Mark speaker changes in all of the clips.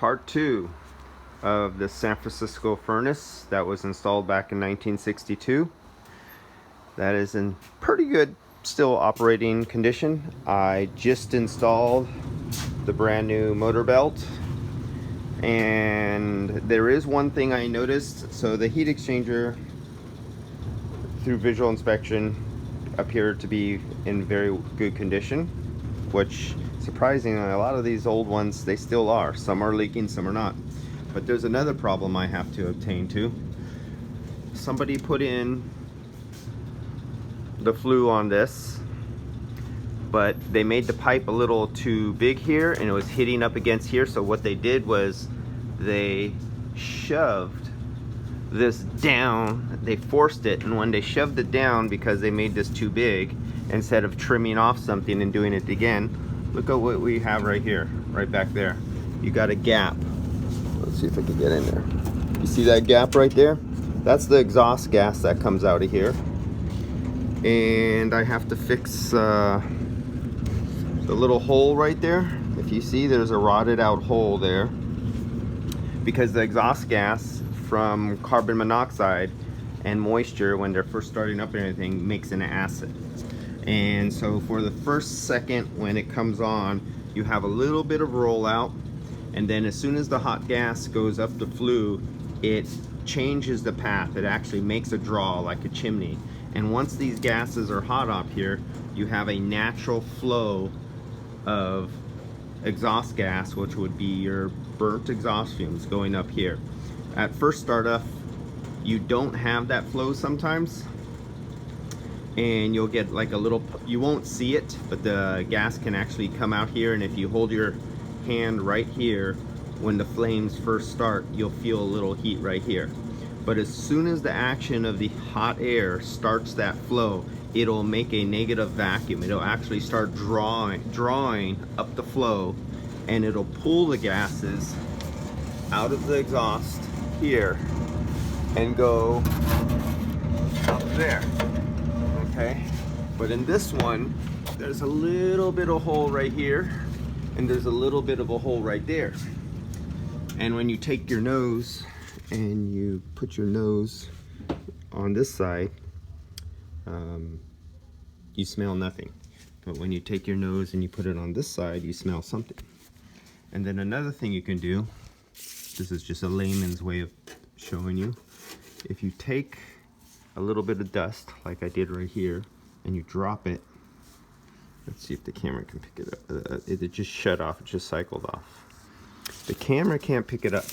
Speaker 1: part 2 of the San Francisco furnace that was installed back in 1962. That is in pretty good still operating condition. I just installed the brand new motor belt, and there is one thing I noticed. So the heat exchanger, through visual inspection, appeared to be in very good condition, which surprisingly, a lot of these old ones, they still are. Some are leaking, some are not. But there's another problem I have to attend to. Somebody put in the flue on this, but they made the pipe a little too big here and it was hitting up against here. So what they did was they shoved this down, they forced it, and when they shoved it down, because they made this too big, instead of trimming off something and doing it again, look at what we have right here, right back there. You got a gap. Let's see if I can get in there. You see that gap right there? That's the exhaust gas that comes out of here. And I have to fix the little hole right there. If you see, there's a rotted out hole there, because the exhaust gas from carbon monoxide and moisture, when they're first starting up and everything, makes an acid. And so for the first second when it comes on, you have a little bit of rollout, and then as soon as the hot gas goes up the flue, it changes the path. It actually makes a draw like a chimney. And once these gases are hot up here, you have a natural flow of exhaust gas, which would be your burnt exhaust fumes going up here. At first startup, you don't have that flow sometimes, and you'll get like a little, you won't see it, but the gas can actually come out here. And if you hold your hand right here, when the flames first start, you'll feel a little heat right here. But as soon as the action of the hot air starts that flow, it'll make a negative vacuum. It'll actually start drawing up the flow, and it'll pull the gases out of the exhaust here and go up there. Okay, but in this one, there's a little bit of hole right here, and there's a little bit of a hole right there. And when you take your nose and you put your nose on this side, you smell nothing. But when you take your nose and you put it on this side, you smell something. And then another thing you can do, this is just a layman's way of showing you, if you take a little bit of dust, like I did right here, and you drop it, let's see if the camera can pick it up. It just shut off, it just cycled off. The camera can't pick it up.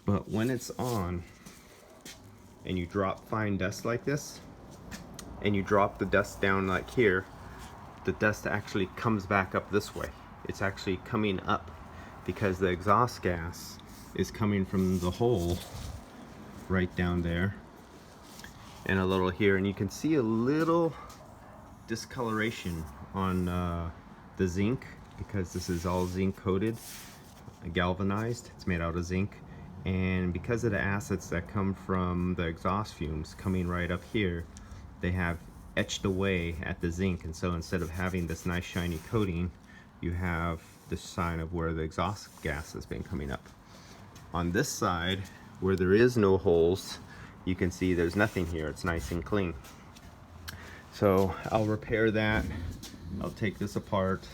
Speaker 1: But when it's on, and you drop fine dust like this, and you drop the dust down like here, the dust actually comes back up this way. It's actually coming up because the exhaust gas is coming from the hole right down there and a little here, and you can see a little discoloration on the zinc, because this is all zinc coated, galvanized. It's made out of zinc, and because of the acids that come from the exhaust fumes coming right up here, they have etched away at the zinc, and so instead of having this nice shiny coating, you have the sign of where the exhaust gas has been coming up. On this side, where there is no holes, you can see there's nothing here. It's nice and clean. So I'll repair that. I'll take this apart,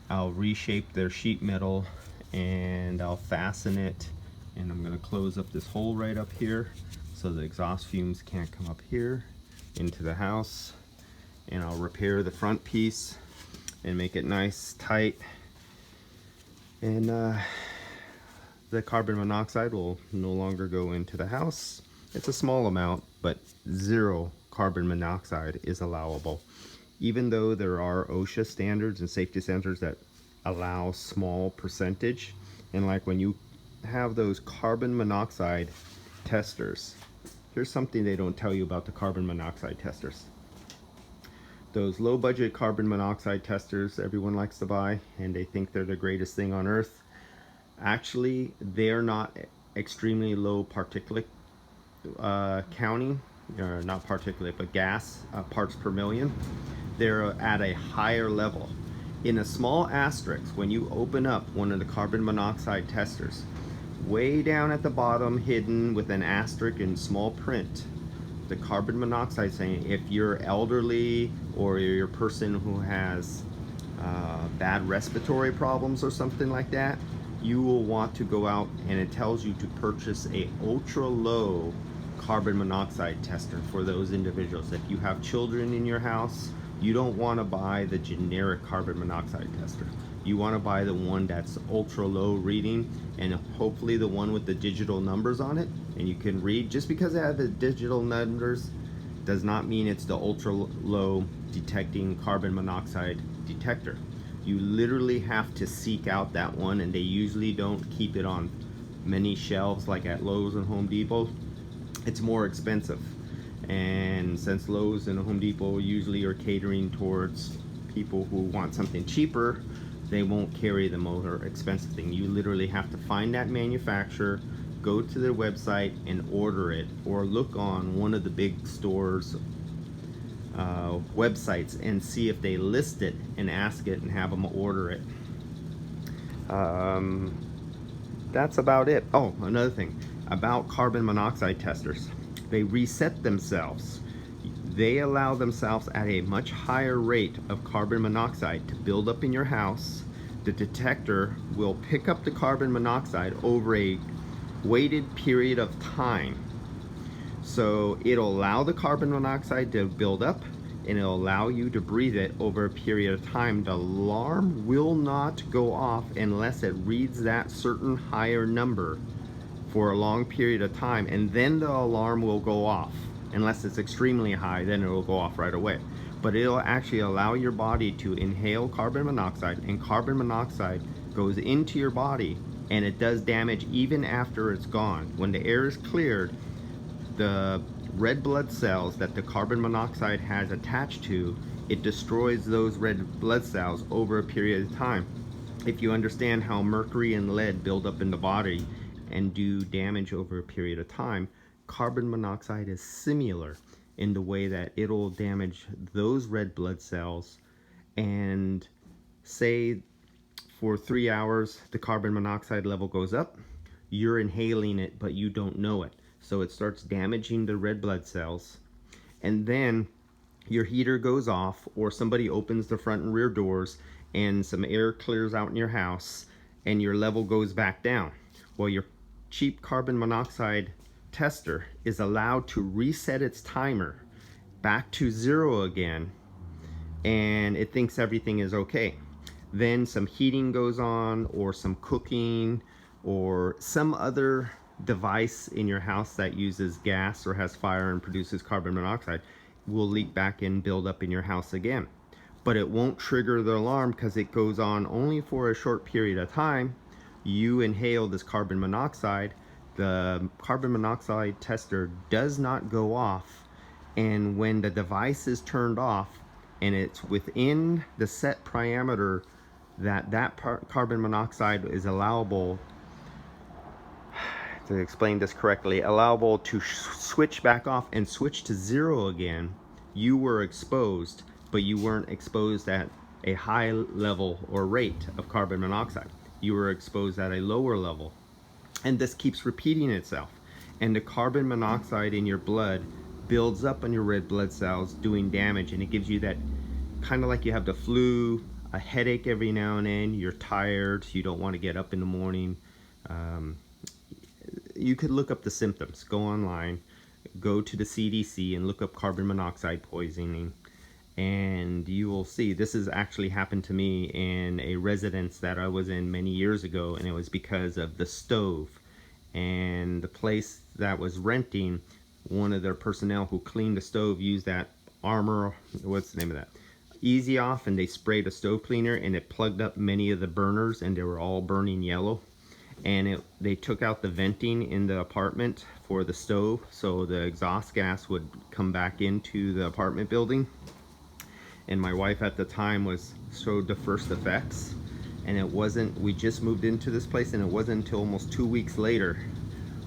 Speaker 1: I'll reshape their sheet metal, and I'll fasten it, and I'm going to close up this hole right up here so the exhaust fumes can't come up here into the house. And I'll repair the front piece and make it nice, tight, and the carbon monoxide will no longer go into the house. It's a small amount, but 0 carbon monoxide is allowable. Even though there are OSHA standards and safety standards that allow small percentage, and like when you have those carbon monoxide testers, here's something they don't tell you about the carbon monoxide testers. Those low budget carbon monoxide testers everyone likes to buy, and they think they're the greatest thing on earth. Actually, they're not extremely low particulate counting, or not particulate, but gas parts per million. they're at a higher level. In a small asterisk, when you open up one of the carbon monoxide testers, way down at the bottom, hidden with an asterisk in small print, the carbon monoxide saying if you're elderly or you're a person who has bad respiratory problems or something like that, you will want to go out, and it tells you to purchase a ultra low carbon monoxide tester for those individuals. If you have children in your house, you don't want to buy the generic carbon monoxide tester. You want to buy the one that's ultra low reading, and hopefully the one with the digital numbers on it, and you can read. Just because it has the digital numbers does not mean it's the ultra low detecting carbon monoxide detector. You literally have to seek out that one, and they usually don't keep it on many shelves like at Lowe's and Home Depot. It's more expensive, and since Lowe's and Home Depot usually are catering towards people who want something cheaper, they won't carry the more expensive thing. You literally have to find that manufacturer, go to their website and order it, or look on one of the big stores websites and see if they list it and ask it and have them order it. That's about it. Oh, another thing about carbon monoxide testers, they reset themselves. They allow themselves at a much higher rate of carbon monoxide to build up in your house. The detector will pick up the carbon monoxide over a weighted period of time. So it'll allow the carbon monoxide to build up, and it'll allow you to breathe it over a period of time. The alarm will not go off unless it reads that certain higher number for a long period of time, and then the alarm will go off. Unless it's extremely high, then it will go off right away. But it'll actually allow your body to inhale carbon monoxide, and carbon monoxide goes into your body, and it does damage even after it's gone. When the air is cleared, the red blood cells that the carbon monoxide has attached to, it destroys those red blood cells over a period of time. If you understand how mercury and lead build up in the body and do damage over a period of time, carbon monoxide is similar in the way that it'll damage those red blood cells. And say for 3 hours the carbon monoxide level goes up, you're inhaling it but you don't know it, so it starts damaging the red blood cells, and then your heater goes off, or somebody opens the front and rear doors and some air clears out in your house and your level goes back down. Well, your cheap carbon monoxide tester is allowed to reset its timer back to 0 again, and it thinks everything is okay. Then some heating goes on, or some cooking, or some other device in your house that uses gas or has fire and produces carbon monoxide will leak back and build up in your house again. But it won't trigger the alarm because it goes on only for a short period of time. You inhale this carbon monoxide, the carbon monoxide tester does not go off, and when the device is turned off and it's within the set parameter that carbon monoxide is allowable, to explain this correctly, allowable to switch back off and switch to 0 again, you were exposed, but you weren't exposed at a high level or rate of carbon monoxide. You were exposed at a lower level. And this keeps repeating itself. And the carbon monoxide in your blood builds up on your red blood cells, doing damage, and it gives you that kind of like you have the flu, a headache every now and then, you're tired, you don't want to get up in the morning. You could look up the symptoms, go online, go to the CDC and look up carbon monoxide poisoning, and you will see this has actually happened to me in a residence that I was in many years ago, and it was because of the stove. And the place that was renting, one of their personnel who cleaned the stove used that Armor, what's the name of that? Easy Off, and they sprayed a stove cleaner and it plugged up many of the burners and they were all burning yellow. And they took out the venting in the apartment for the stove so the exhaust gas would come back into the apartment building. And my wife at the time showed the first effects, and it wasn't, we just moved into this place, and it wasn't until almost 2 weeks later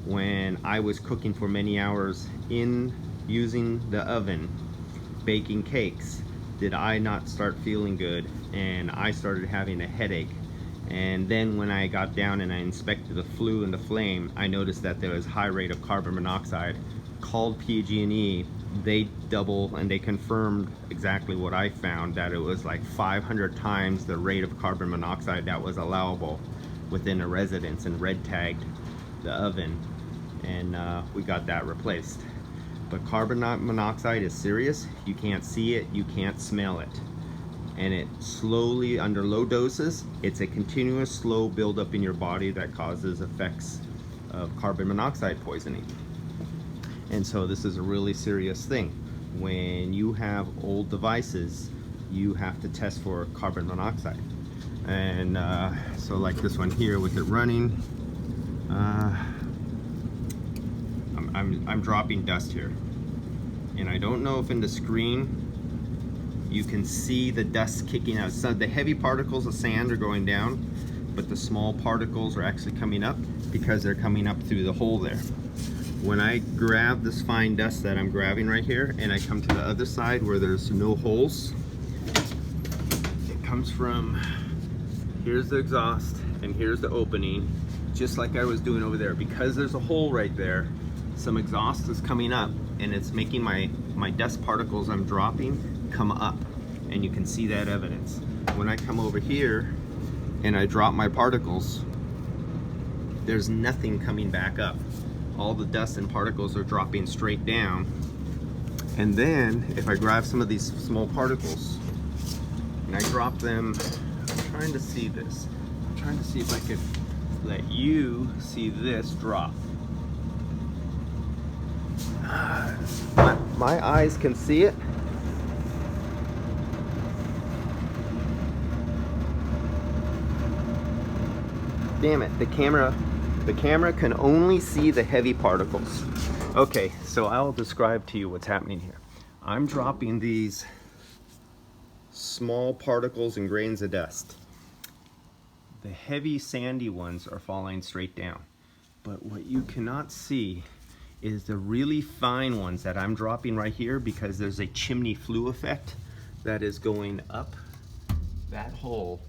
Speaker 1: when I was cooking for many hours in using the oven, baking cakes, did I not start feeling good, and I started having a headache. And then when I got down and I inspected the flue and the flame, I noticed that there was high rate of carbon monoxide. Called PG&E, they double and they confirmed exactly what I found, that it was like 500 times the rate of carbon monoxide that was allowable within a residence, and red tagged the oven, and we got that replaced. But carbon monoxide is serious. You can't see it, you can't smell it. And it slowly, under low doses, it's a continuous slow buildup in your body that causes effects of carbon monoxide poisoning. And so this is a really serious thing. When you have old devices, you have to test for carbon monoxide. And so like this one here with it running, I'm dropping dust here, and I don't know if in the screen you can see the dust kicking out. So the heavy particles of sand are going down, but the small particles are actually coming up because they're coming up through the hole there. When I grab this fine dust that I'm grabbing right here, and I come to the other side where there's no holes, it comes from, here's the exhaust and here's the opening, just like I was doing over there. Because there's a hole right there, some exhaust is coming up, and it's making my dust particles I'm dropping come up, and you can see that evidence. When I come over here and I drop my particles, there's nothing coming back up. All the dust and particles are dropping straight down. And then if I grab some of these small particles and I drop them, I'm trying to see this. I'm trying to see if I could let you see this drop. My eyes can see it. Damn it, the camera can only see the heavy particles. Okay, so I'll describe to you what's happening here. I'm dropping these small particles and grains of dust. The heavy sandy ones are falling straight down. But what you cannot see is the really fine ones that I'm dropping right here, because there's a chimney flue effect that is going up that hole,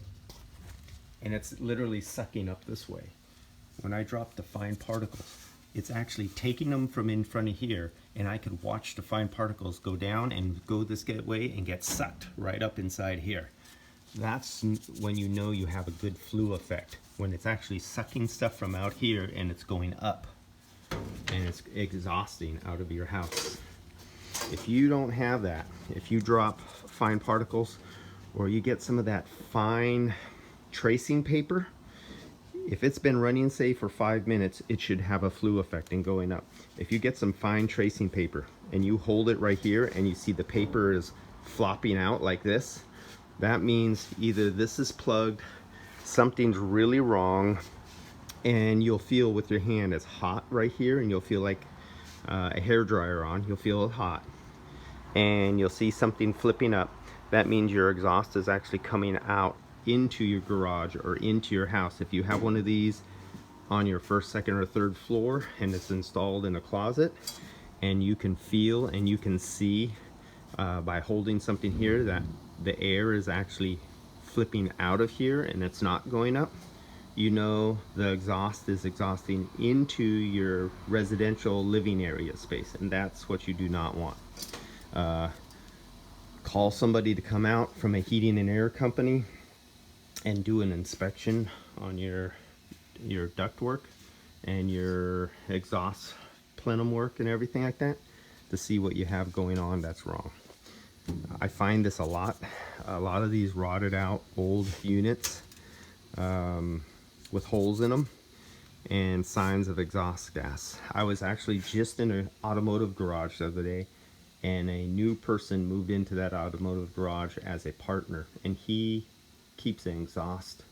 Speaker 1: and it's literally sucking up this way. When I drop the fine particles, it's actually taking them from in front of here, and I could watch the fine particles go down and go this way and get sucked right up inside here. That's when you know you have a good flue effect, when it's actually sucking stuff from out here and it's going up and it's exhausting out of your house. If you don't have that, if you drop fine particles, or you get some of that fine tracing paper, if it's been running, say, for 5 minutes, it should have a flue effect and going up. If you get some fine tracing paper and you hold it right here and you see the paper is flopping out like this, that means either this is plugged, something's really wrong, and you'll feel with your hand it's hot right here, and you'll feel like a hair dryer on, you'll feel it hot, and you'll see something flipping up. That means your exhaust is actually coming out into your garage or into your house. If you have one of these on your first, second, or third floor and it's installed in a closet, and you can feel and you can see by holding something here that the air is actually flipping out of here and it's not going up, you know the exhaust is exhausting into your residential living area space, and that's what you do not want. Call somebody to come out from a heating and air company and do an inspection on your ductwork and your exhaust plenum work and everything like that, to see what you have going on that's wrong. I find this a lot of these rotted out old units with holes in them and signs of exhaust gas. I was actually just in an automotive garage the other day, and a new person moved into that automotive garage as a partner, and he keeps an exhaust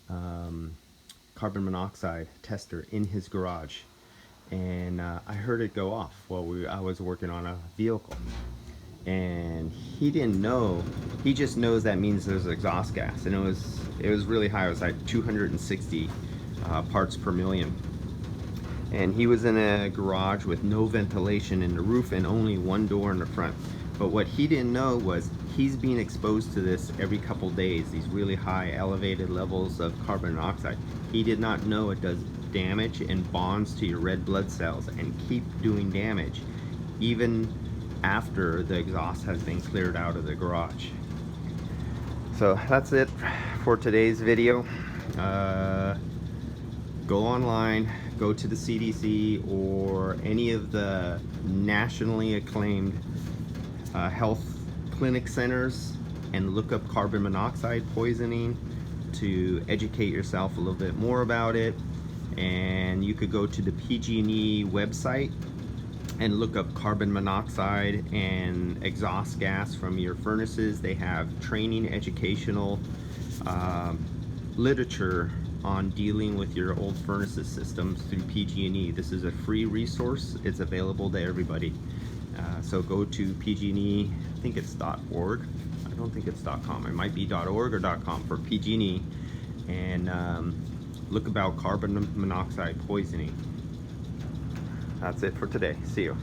Speaker 1: carbon monoxide tester in his garage, and I heard it go off while I was working on a vehicle, and he didn't know. He just knows that means there's exhaust gas, and it was really high. It was like 260 parts per million. And he was in a garage with no ventilation in the roof and only one door in the front. But what he didn't know was he's being exposed to this every couple days, these really high elevated levels of carbon monoxide. He did not know it does damage and bonds to your red blood cells and keep doing damage even after the exhaust has been cleared out of the garage. So that's it for today's video. Go online, go to the CDC or any of the nationally acclaimed health clinic centers and look up carbon monoxide poisoning to educate yourself a little bit more about it. And you could go to the PG&E website and look up carbon monoxide and exhaust gas from your furnaces. They have training, educational literature on dealing with your old furnaces systems through PG&E. This is a free resource. It's available to everybody. So go to PG&E, I think it's .org. I don't think it's .com. It might be .org or .com for PG&E, and look about carbon monoxide poisoning. That's it for today. See you.